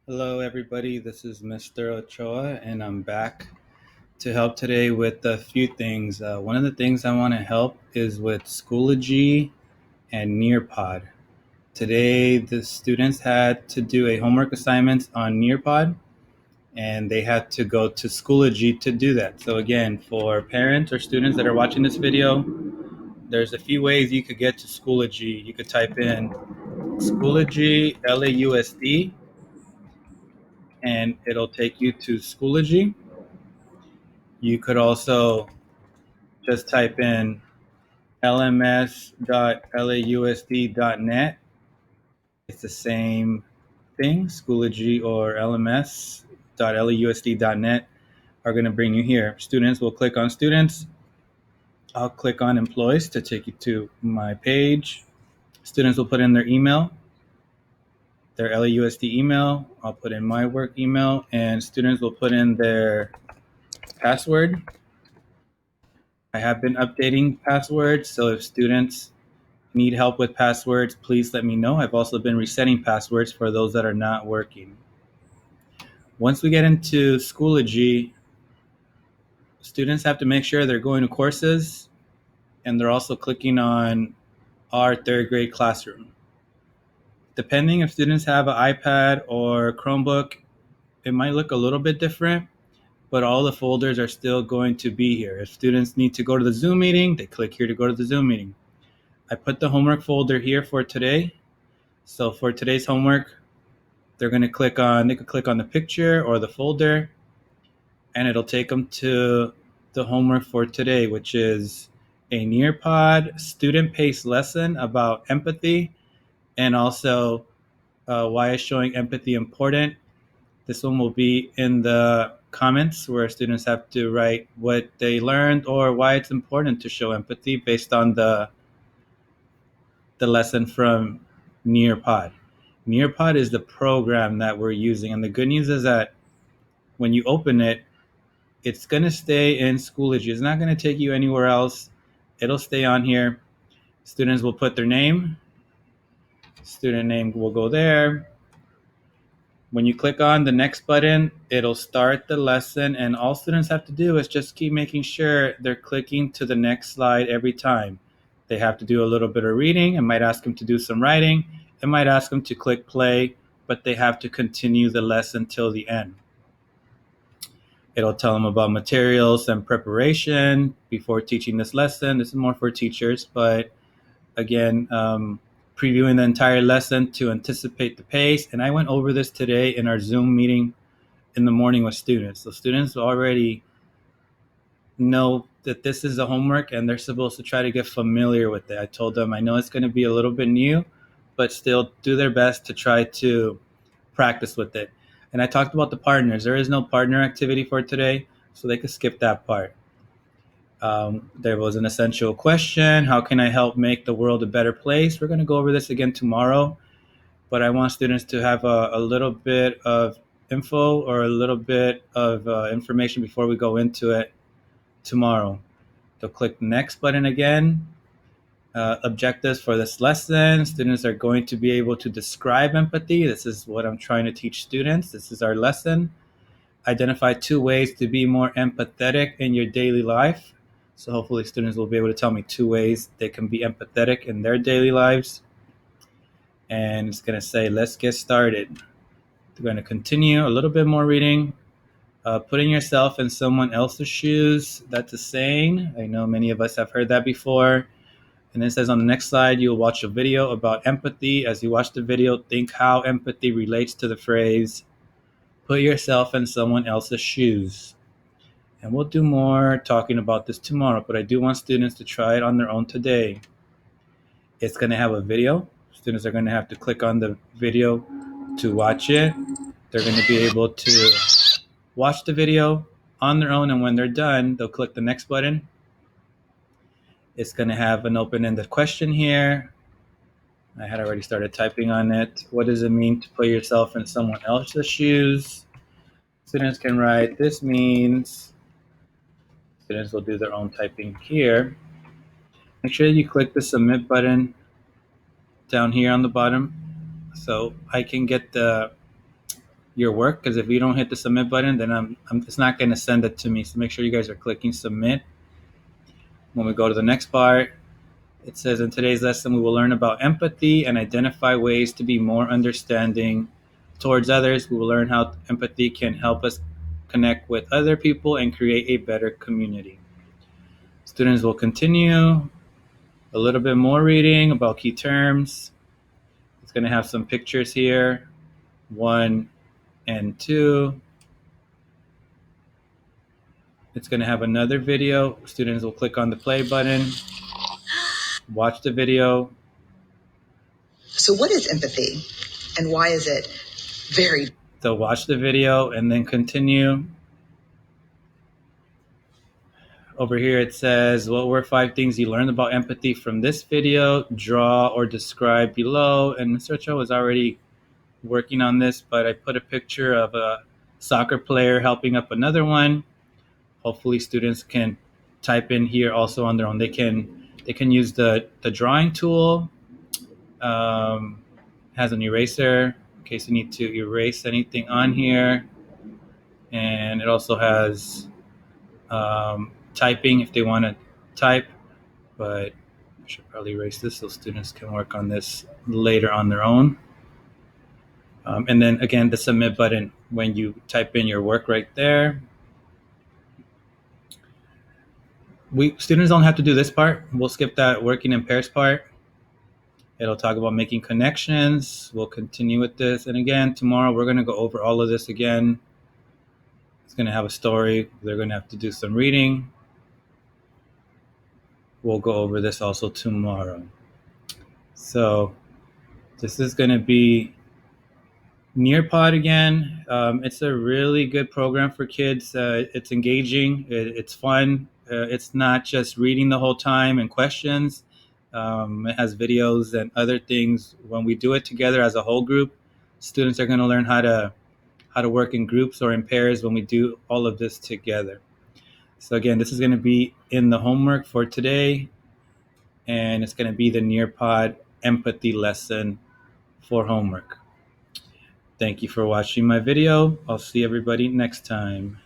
Hello, everybody. This is Mr. Ochoa, and I'm back to help today with a few things. One of the things I want to help is with Schoology and Nearpod. Today, the students had to do a homework assignment on Nearpod, and they had to go to Schoology to do that. So, again, for parents or students that are watching this video, there's a few ways you could get to Schoology. You could type in Schoology, LAUSD, and it'll take you to Schoology. You could also just type in lms.lausd.net. It's the same thing. Schoology or lms.lausd.net are going to bring you here. Students will click on students. I'll click on employees to take you to my page. Students will put in their email, their LAUSD email. I'll put in my work email, and students will put in their password. I have been updating passwords, so if students need help with passwords, please let me know. I've also been resetting passwords for those that are not working. Once we get into Schoology, students have to make sure they're going to courses and they're also clicking on our third grade classroom. Depending if students have an iPad or Chromebook, it might look a little bit different, but all the folders are still going to be here. If students need to go to the Zoom meeting, they click here to go to the Zoom meeting. I put the homework folder here for today. So for today's homework, they could click on the picture or the folder, and it'll take them to the homework for today, which is a Nearpod student-paced lesson about empathy, and also why is showing empathy important. This one will be in the comments where students have to write what they learned or why it's important to show empathy based on the lesson from Nearpod. Nearpod is the program that we're using, and the good news is that when you open it, it's going to stay in Schoology. It's not going to take you anywhere else. It'll stay on here. Students will put their name. Student name will go there. When you click on the next button, it'll start the lesson, and all students have to do is just keep making sure they're clicking to the next slide every time. They have to do a little bit of reading. It might ask them to do some writing. It might ask them to click play, but they have to continue the lesson till the end. It'll tell them about materials and preparation before teaching this lesson. This is more for teachers, but again, previewing the entire lesson to anticipate the pace. And I went over this today in our Zoom meeting in the morning with students. So students already know that this is a homework and they're supposed to try to get familiar with it. I told them I know it's going to be a little bit new, but still do their best to try to practice with it. And I talked about the partners. There is no partner activity for today, so they could skip that part. There was an essential question. How can I help make the world a better place? We're going to go over this again tomorrow, but I want students to have a little bit of info or a little bit of information before we go into it tomorrow. They'll click the next button again. Objectives for this lesson. Students are going to be able to describe empathy. This is what I'm trying to teach students. This is our lesson. Identify 2 ways to be more empathetic in your daily life. So hopefully students will be able to tell me 2 ways they can be empathetic in their daily lives. And it's going to say, let's get started. We're going to continue a little bit more reading. Putting yourself in someone else's shoes. That's a saying. I know many of us have heard that before. And it says on the next slide, you'll watch a video about empathy. As you watch the video, think how empathy relates to the phrase, put yourself in someone else's shoes. And we'll do more talking about this tomorrow, but I do want students to try it on their own today. It's going to have a video. Students are going to have to click on the video to watch it. They're going to be able to watch the video on their own, and when they're done, they'll click the next button. It's going to have an open-ended question here. I had already started typing on it. What does it mean to put yourself in someone else's shoes? Students can write, this means. Students will do their own typing here. Make sure you click the submit button down here on the bottom so I can get the your work, because if you don't hit the submit button, then it's not going to send it to me. So make sure you guys are clicking submit. When we go to the next part, it says in today's lesson, we will learn about empathy and identify ways to be more understanding towards others. We will learn how empathy can help us connect with other people and create a better community. Students will continue a little bit more reading about key terms. It's going to have some pictures here, 1 and 2. It's going to have another video. Students will click on the play button, watch the video. So what is empathy and why is it very? They'll watch the video and then continue. Over here it says, what were 5 things you learned about empathy from this video? Draw or describe below. And Mr. Ochoa was already working on this, but I put a picture of a soccer player helping up another one. Hopefully students can type in here also on their own. They can use the drawing tool. Has an eraser in case you need to erase anything on here. And it also has typing if they want to type, but I should probably erase this so students can work on this later on their own. And then again, the submit button when you type in your work right there. Students don't have to do this part. We'll skip that working in pairs part. It'll talk about making connections. We'll continue with this. And again, tomorrow we're going to go over all of this again. It's going to have a story. They're going to have to do some reading. We'll go over this also tomorrow. So this is going to be Nearpod again. It's a really good program for kids. It's engaging. It's fun. It's not just reading the whole time and questions. It has videos and other things. When we do it together as a whole group, students are going to learn how to work in groups or in pairs when we do all of this together. So again, this is going to be in the homework for today, and it's going to be the Nearpod empathy lesson for homework. Thank you for watching my video. I'll see everybody next time.